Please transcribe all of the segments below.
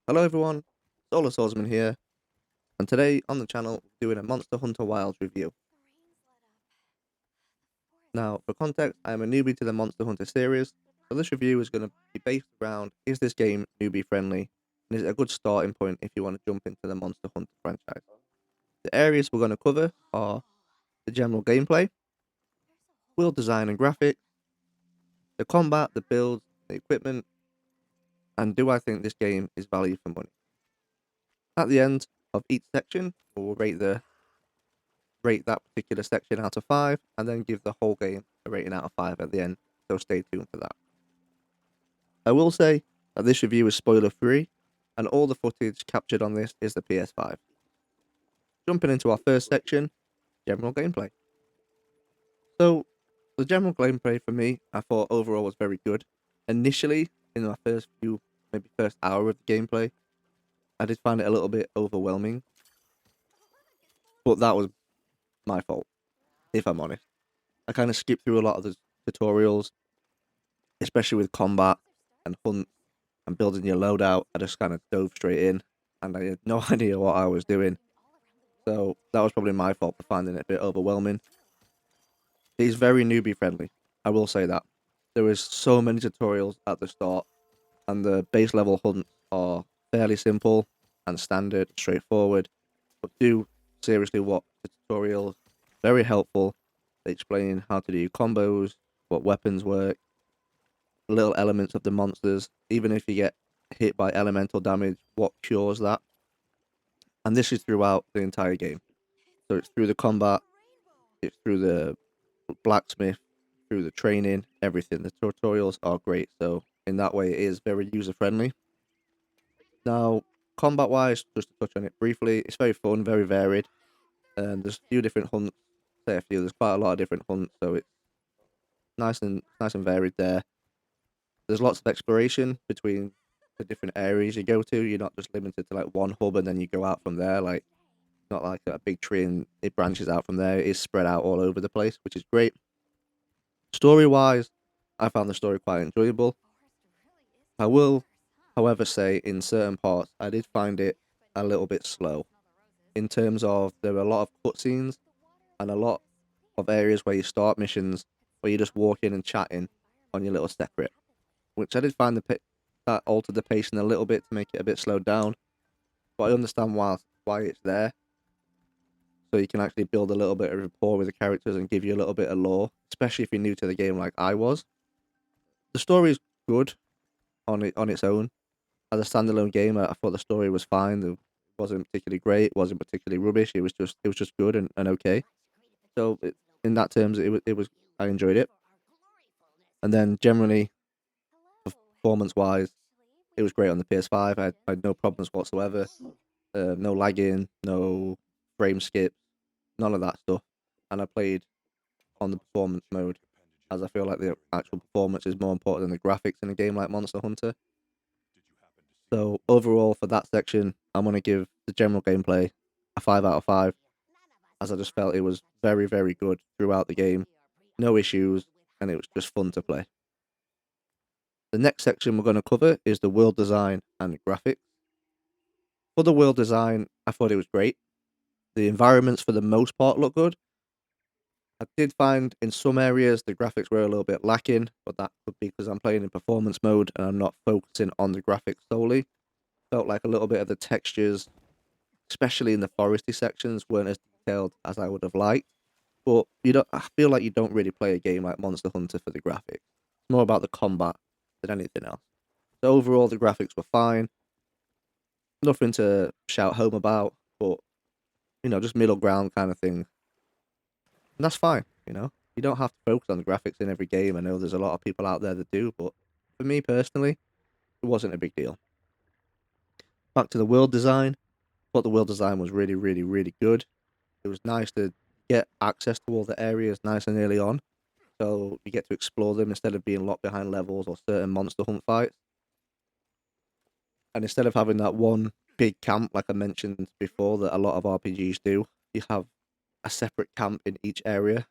Hello everyone, Solar Swordsman here, and today on the channel we're doing a Monster Hunter Wilds review. Now, for context, I am a newbie to the Monster Hunter series, so this review is going to be based around, is this game newbie friendly, and is it a good starting point if you want to jump into the Monster Hunter franchise. The areas we're going to cover are the general gameplay, world design and graphics, the combat, the builds, the equipment, and do I think this game is value for money. At the end of each section, we'll rate that particular section out of 5, and then give the whole game a rating out of 5 at the end, so stay tuned for that. I will say that this review is spoiler free, and all the footage captured on this is the PS5. Jumping into our first section, general gameplay. So, the general gameplay for me, I thought overall was very good. Initially, in my maybe first hour of the gameplay, I did find it a little bit overwhelming, but that was my fault, if I'm honest. I kind of skipped through a lot of the tutorials, especially with combat and hunt and building your loadout. I just kind of dove straight in, and I had no idea what I was doing. So that was probably my fault for finding it a bit overwhelming. It's very newbie friendly. I will say that. There is so many tutorials at the start, and the base level hunts are fairly simple and standard, straightforward. But do seriously watch the tutorials. Very helpful. They explain how to do combos, what weapons work, little elements of the monsters, even if you get hit by elemental damage, what cures that. And this is throughout the entire game. So it's through the combat, it's through the blacksmith, through the training, everything. The tutorials are great. So in that way, it is very user friendly. Now, combat wise, just to touch on it briefly, it's very fun, very varied. And there's a few different hunts. Say a few. There's quite a lot of different hunts, so it's nice and varied there. There's lots of exploration between the different areas you go to. You're not just limited to like one hub and then you go out from there. Like not like a big tree and it branches out from there. It is spread out all over the place, which is great. Story wise, I found the story quite enjoyable. I will, however, say in certain parts I did find it a little bit slow. In terms of there were a lot of cutscenes and a lot of areas where you start missions where you just walk in and chatting on your little separate, which I did find that altered the pacing a little bit to make it a bit slowed down. But I understand why it's there, so you can actually build a little bit of rapport with the characters and give you a little bit of lore, especially if you're new to the game like I was. The story is good on its own. As a standalone game, I thought the story was fine. It wasn't particularly great, it wasn't particularly rubbish. It was just good and okay. So in that terms, it was I enjoyed it. And then generally, performance wise, it was great on the PS5. I had no problems whatsoever. No lagging, no frame skips, none of that stuff. And I played on the performance mode, as I feel like the actual performance is more important than the graphics in a game like Monster Hunter. So overall, for that section, I'm gonna give the general gameplay a 5 out of 5, as I just felt it was very, very good throughout the game, no issues, and it was just fun to play. The next section we're going to cover is the world design and graphics. For the world design, I thought it was great. The environments, for the most part, look good. I did find in some areas the graphics were a little bit lacking, but that could be because I'm playing in performance mode and I'm not focusing on the graphics solely. Felt like a little bit of the textures, especially in the foresty sections, weren't as detailed as I would have liked. But I feel like you don't really play a game like Monster Hunter for the graphics. It's more about the combat than anything else. So overall, the graphics were fine. Nothing to shout home about, but just middle ground kind of thing. And that's fine, You don't have to focus on the graphics in every game. I know there's a lot of people out there that do, but for me personally, it wasn't a big deal. Back to the world design. Thought the world design was really, really, really good. It was nice to get access to all the areas nice and early on, so you get to explore them instead of being locked behind levels or certain monster hunt fights. And instead of having that one big camp, like I mentioned before, that a lot of RPGs do, you have a separate camp in each area,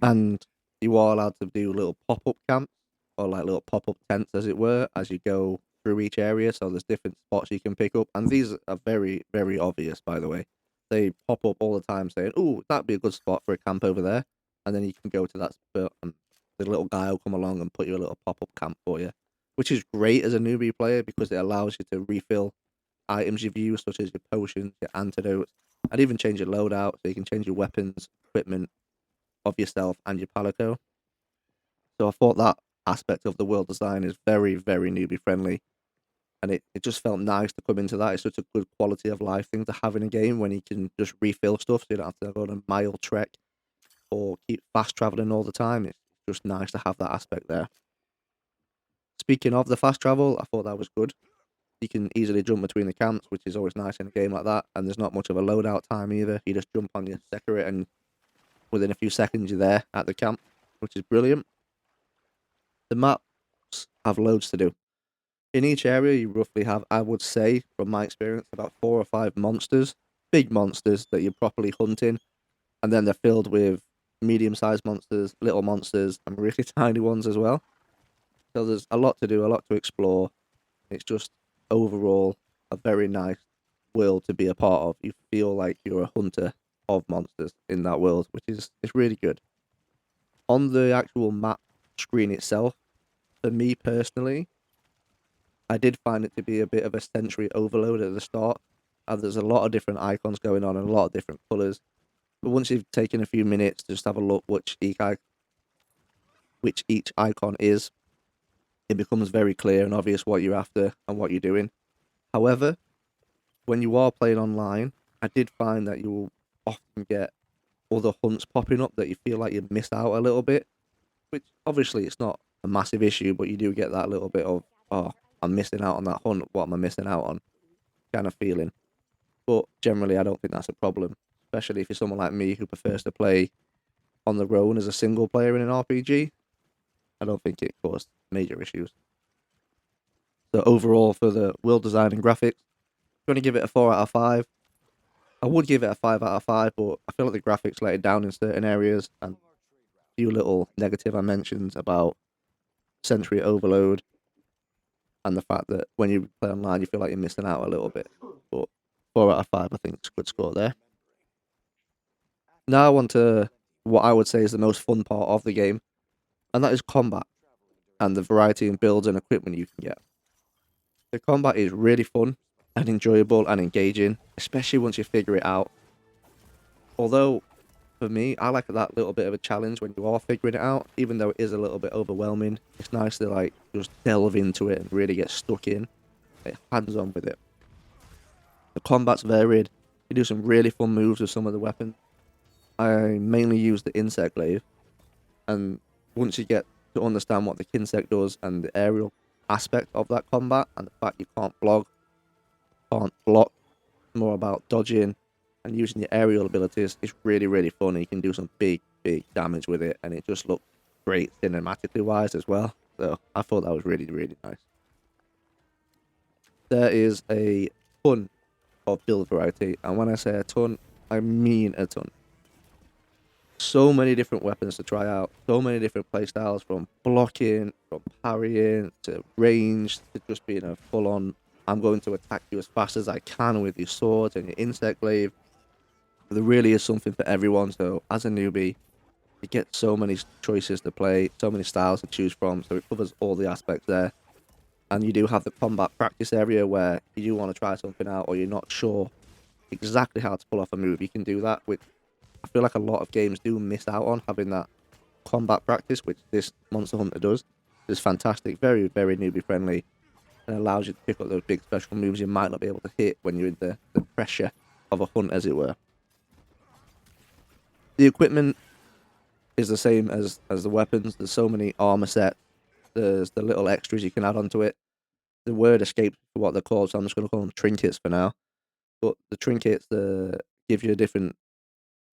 and you are allowed to do little pop-up camps or like little pop-up tents, as it were, as you go through each area, so there's different spots you can pick up, and these are very, very obvious, by the way. They pop up all the time saying, "Oh, that'd be a good spot for a camp over there," and then you can go to that spot, and the little guy will come along and put you a little pop-up camp for you, which is great as a newbie player because it allows you to refill items you've used, such as your potions, your antidotes, and even change your loadout, so you can change your weapons, equipment of yourself and your palico. So I thought that aspect of the world design is very, very newbie friendly. And it just felt nice to come into that. It's such a good quality of life thing to have in a game when you can just refill stuff so you don't have to go on a mile trek or keep fast traveling all the time. It's just nice to have that aspect there. Speaking of the fast travel, I thought that was good. You can easily jump between the camps, which is always nice in a game like that. And there's not much of a loadout time either. You just jump on your Secret and within a few seconds you're there at the camp, which is brilliant. The maps have loads to do. In each area, you roughly have, I would say, from my experience, about 4 or 5 monsters, big monsters that you're properly hunting, and then they're filled with medium-sized monsters, little monsters, and really tiny ones as well. So there's a lot to do, a lot to explore. It's just overall a very nice world to be a part of. You feel like you're a hunter of monsters in that world, which is it's really good. On the actual map screen itself, for me personally, I did find it to be a bit of a sensory overload at the start. There's a lot of different icons going on and a lot of different colours. But once you've taken a few minutes to just have a look which each icon is, it becomes very clear and obvious what you're after and what you're doing. However, when you are playing online, I did find that you will often get other hunts popping up that you feel like you've missed out a little bit, which obviously it's not a massive issue, but you do get that little bit of, oh, I'm missing out on that hunt. What am I missing out on? Kind of feeling. But generally, I don't think that's a problem, especially if you're someone like me who prefers to play on their own as a single player in an RPG. I don't think it caused major issues. So overall, for the world design and graphics, I'm going to give it a 4 out of 5. I would give it a 5 out of 5, but I feel like the graphics let it down in certain areas, and a few little negative I mentioned about sensory overload and the fact that when you play online, you feel like you're missing out a little bit. But 4 out of 5, I think, is a good score there. Now on to what I would say is the most fun part of the game, and that is combat and the variety in builds and equipment you can get. The combat is really fun and enjoyable and engaging, especially once you figure it out. Although, for me, I like that little bit of a challenge when you are figuring it out, even though it is a little bit overwhelming. It's nice to like just delve into it and really get stuck in, get hands on with it. The combat's varied. You do some really fun moves with some of the weapons. I mainly use the insect glaive, and once you get to understand what the insect does and the aerial aspect of that combat and the fact you can't block, more about dodging and using your aerial abilities, it's really, really fun. You can do some big, big damage with it, and it just looks great cinematically wise as well. So I thought that was really, really nice. There is a ton of build variety, and when I say a ton, I mean a ton. So many different weapons to try out, so many different playstyles, from blocking, from parrying, to range, to just being a full-on, I'm going to attack you as fast as I can with your sword and your insect glaive. There really is something for everyone, so as a newbie, you get so many choices to play, so many styles to choose from, so it covers all the aspects there. And you do have the combat practice area where you do want to try something out or you're not sure exactly how to pull off a move. You can do that, which I feel like a lot of games do miss out on, having that combat practice, which this Monster Hunter does. It's fantastic, very, very newbie friendly, and allows you to pick up those big special moves you might not be able to hit when you're in the pressure of a hunt, as it were. The equipment is the same as the weapons. There's so many armor sets. There's the little extras you can add onto it. The word escapes what they're called, so I'm just going to call them trinkets for now. But the trinkets give you different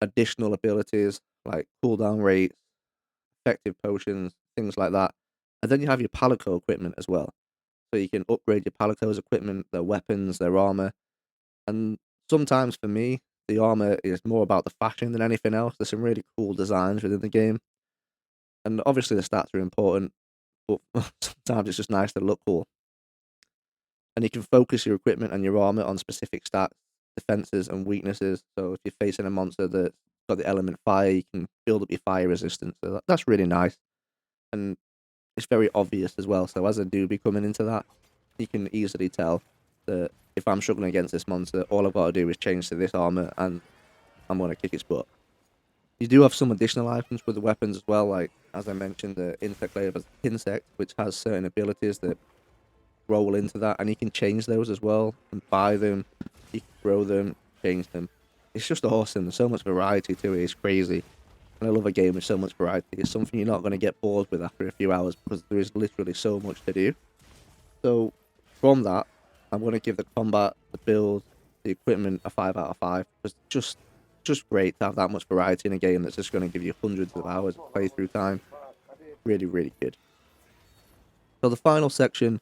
additional abilities like cooldown rates, effective potions, things like that. And then you have your palico equipment as well. So you can upgrade your palico's equipment, their weapons, their armor. And sometimes for me, the armor is more about the fashion than anything else. There's some really cool designs within the game. And obviously the stats are important, but sometimes it's just nice to look cool. and you can focus your equipment and your armor on specific stats, defenses, and weaknesses. So if you're facing a monster that's got the element fire, you can build up your fire resistance. So that's really nice, and it's very obvious as well. So as a newbie coming into that, you can easily tell that if I'm struggling against this monster, all I've got to do is change to this armor, and I'm gonna kick its butt. You do have some additional items with the weapons as well, like as I mentioned, the insect layer has insect, which has certain abilities that roll into that, and you can change those as well and buy them. You can grow them, change them. It's just awesome. There's so much variety to it. It's crazy. And I love a game with so much variety. It's something you're not going to get bored with after a few hours because there is literally so much to do. So from that, I'm going to give the combat, the build, the equipment a 5 out of 5. It's just great to have that much variety in a game that's just going to give you hundreds of hours of playthrough time. Really, really good. So the final section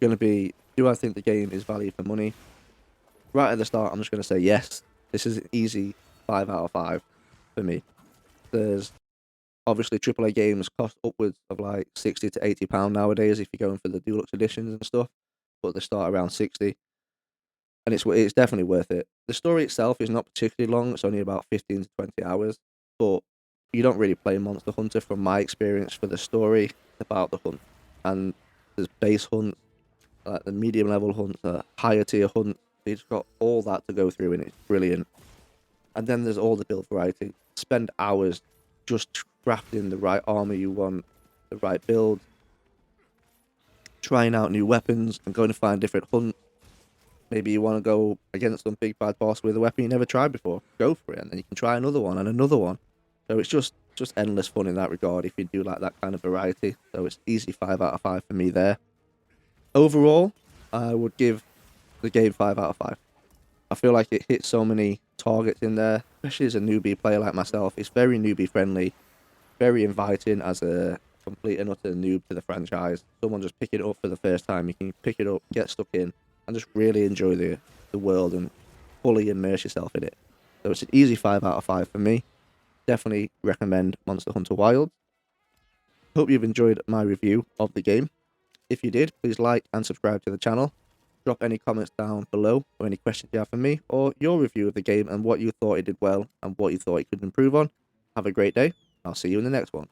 going to be, do I think the game is value for money? Right at the start, I'm just going to say yes. This is an easy 5 out of 5 for me. There's obviously AAA games cost upwards of like £60 to £80 nowadays if you're going for the deluxe editions and stuff, but they start around 60, and it's definitely worth it. The story itself is not particularly long; it's only about 15 to 20 hours, but you don't really play Monster Hunter from my experience for the story. It's about the hunt, and there's base hunts, like the medium level hunts, higher tier hunts. It's got all that to go through, and it's brilliant. And then there's all the build variety. Spend hours just crafting the right armor you want, the right build, trying out new weapons, and going to find different hunts. Maybe you want to go against some big bad boss with a weapon you never tried before. Go for it, and then you can try another one and another one. So it's just endless fun in that regard if you do like that kind of variety. So it's easy 5 out of 5 for me there. Overall, I would give the game 5 out of 5. I feel like it hits so many targets in there, especially as a newbie player like myself. It's very newbie friendly, very inviting as a complete and utter noob to the franchise. Someone just pick it up for the first time. You can pick it up, get stuck in, and just really enjoy the world and fully immerse yourself in it. So it's an easy 5 out of 5 for me. Definitely recommend Monster Hunter Wilds. Hope you've enjoyed my review of the game. If you did, please like and subscribe to the channel. Drop any comments down below or any questions you have for me or your review of the game and what you thought it did well and what you thought it could improve on. Have a great day. I'll see you in the next one.